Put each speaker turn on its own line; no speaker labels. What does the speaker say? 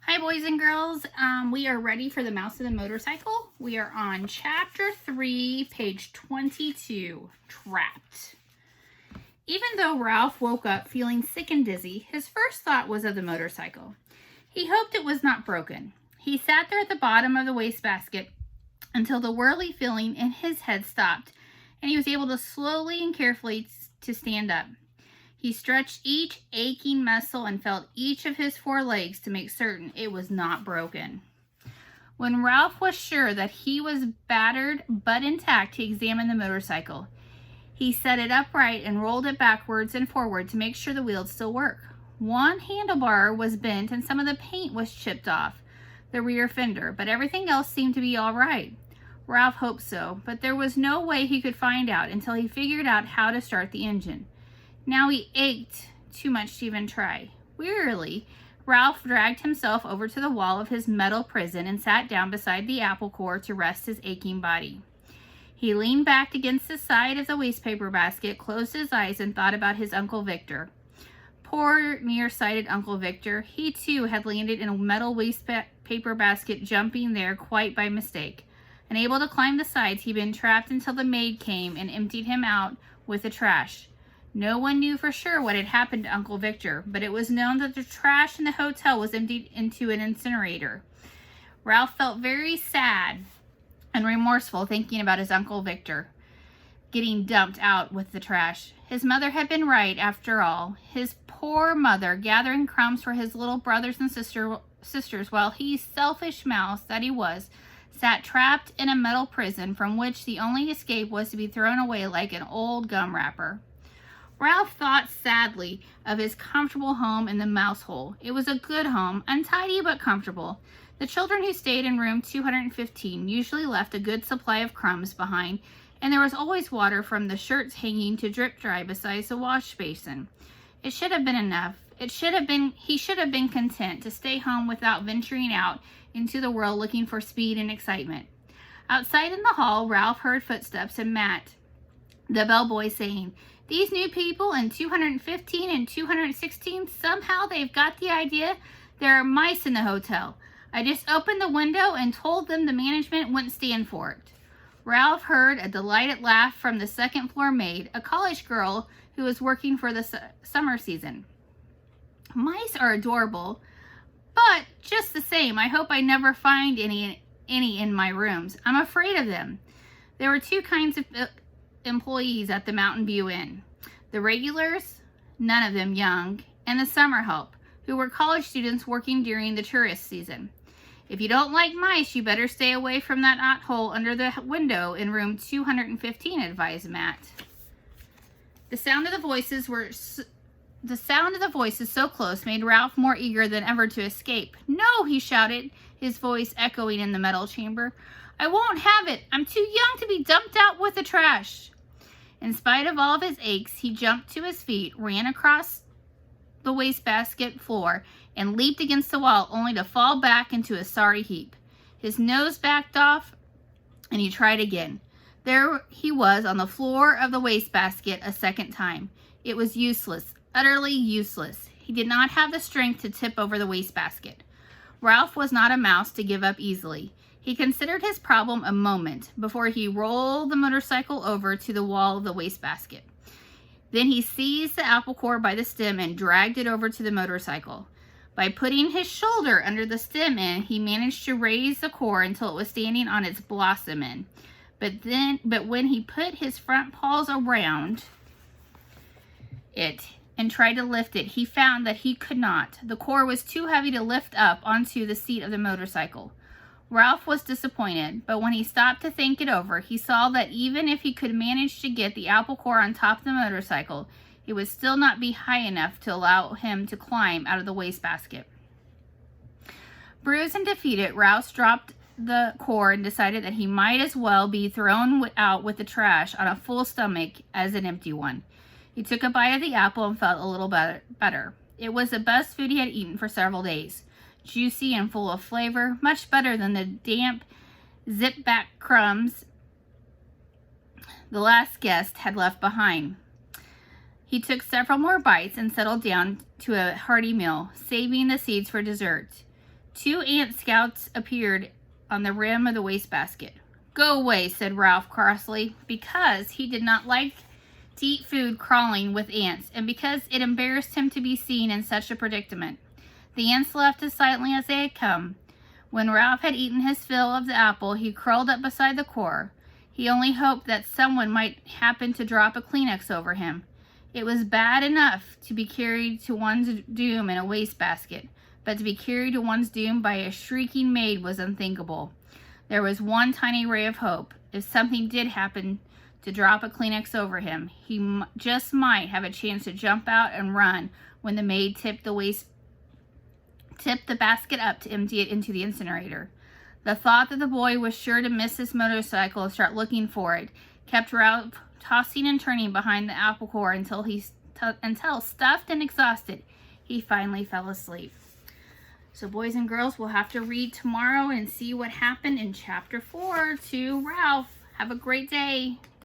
Hi, boys and girls. We are ready for The Mouse and the Motorcycle. We are on Chapter 3, page 22, Trapped. Even though Ralph woke up feeling sick and dizzy, his first thought was of the motorcycle. He hoped it was not broken. He sat there at the bottom of the wastebasket until the whirly feeling in his head stopped, and he was able to slowly and carefully to stand up. He stretched each aching muscle and felt each of his 4 legs to make certain it was not broken. When Ralph was sure that he was battered but intact, he examined the motorcycle. He set it upright and rolled it backwards and forward to make sure the wheels still work. One handlebar was bent and some of the paint was chipped off the rear fender, but everything else seemed to be all right. Ralph hoped so, but there was no way he could find out until he figured out how to start the engine. Now he ached too much to even try. Wearily, Ralph dragged himself over to the wall of his metal prison and sat down beside the apple core to rest his aching body. He leaned back against the side of the wastepaper basket, closed his eyes, and thought about his Uncle Victor. Poor nearsighted Uncle Victor. He too had landed in a metal wastepaper basket, jumping there quite by mistake. Unable to climb the sides, he'd been trapped until the maid came and emptied him out with the trash. No one knew for sure what had happened to Uncle Victor, but it was known that the trash in the hotel was emptied into an incinerator. Ralph felt very sad and remorseful thinking about his Uncle Victor getting dumped out with the trash. His mother had been right after all. His poor mother, gathering crumbs for his little brothers and sisters, while he, selfish mouse that he was, sat trapped in a metal prison from which the only escape was to be thrown away like an old gum wrapper. Ralph thought sadly of his comfortable home in the mouse hole. It was a good home, untidy but comfortable. The children who stayed in room 215 usually left a good supply of crumbs behind, and there was always water from the shirts hanging to drip dry beside the wash basin. It should have been enough. He should have been content to stay home without venturing out into the world looking for speed and excitement. Outside in the hall, Ralph heard footsteps and Matt, the bellboy, saying, "These new people in 215 and 216, somehow they've got the idea there are mice in the hotel. I just opened the window and told them the management wouldn't stand for it." Ralph heard a delighted laugh from the second floor maid, a college girl who was working for the summer season. "Mice are adorable, but just the same, I hope I never find any in my rooms. I'm afraid of them." There were 2 kinds of employees at the Mountain View Inn: the regulars, none of them young, and the summer help, who were college students working during the tourist season. "If you don't like mice, you better stay away from that knothole under the window in room 215, advised Matt. The sound of the voices so close made Ralph more eager than ever to escape. "No," he shouted, his voice echoing in the metal chamber. "I won't have it. I'm too young to be dumped out with the trash." In spite of all of his aches, he jumped to his feet, ran across the wastebasket floor, and leaped against the wall, only to fall back into a sorry heap. His nose backed off, and he tried again. There he was on the floor of the wastebasket a second time. It was useless, utterly useless. He did not have the strength to tip over the wastebasket. Ralph was not a mouse to give up easily. He considered his problem a moment before he rolled the motorcycle over to the wall of the wastebasket. Then he seized the apple core by the stem and dragged it over to the motorcycle. By putting his shoulder under the stem end, he managed to raise the core until it was standing on its blossom end. But when he put his front paws around it and tried to lift it, he found that he could not. The core was too heavy to lift up onto the seat of the motorcycle. Ralph was disappointed, but when he stopped to think it over, he saw that even if he could manage to get the apple core on top of the motorcycle, it would still not be high enough to allow him to climb out of the wastebasket. Bruised and defeated, Ralph dropped the core and decided that he might as well be thrown out with the trash on a full stomach as an empty one. He took a bite of the apple and felt a little better. It was the best food he had eaten for several days. Juicy and full of flavor, much better than the damp, zip-back crumbs the last guest had left behind. He took several more bites and settled down to a hearty meal, saving the seeds for dessert. 2 ant scouts appeared on the rim of the wastebasket. "Go away," said Ralph crossly, because he did not like to eat food crawling with ants, and because it embarrassed him to be seen in such a predicament. The ants left as silently as they had come. When Ralph had eaten his fill of the apple, he curled up beside the core. He only hoped that someone might happen to drop a Kleenex over him. It was bad enough to be carried to one's doom in a wastebasket, but to be carried to one's doom by a shrieking maid was unthinkable. There was one tiny ray of hope. If something did happen to drop a Kleenex over him, he just might have a chance to jump out and run when the maid tipped the basket up to empty it into the incinerator. The thought that the boy was sure to miss his motorcycle and start looking for it kept Ralph tossing and turning behind the apple core until stuffed and exhausted, he finally fell asleep. So boys and girls, we'll have to read tomorrow and see what happened in chapter 4 to Ralph. Have a great day.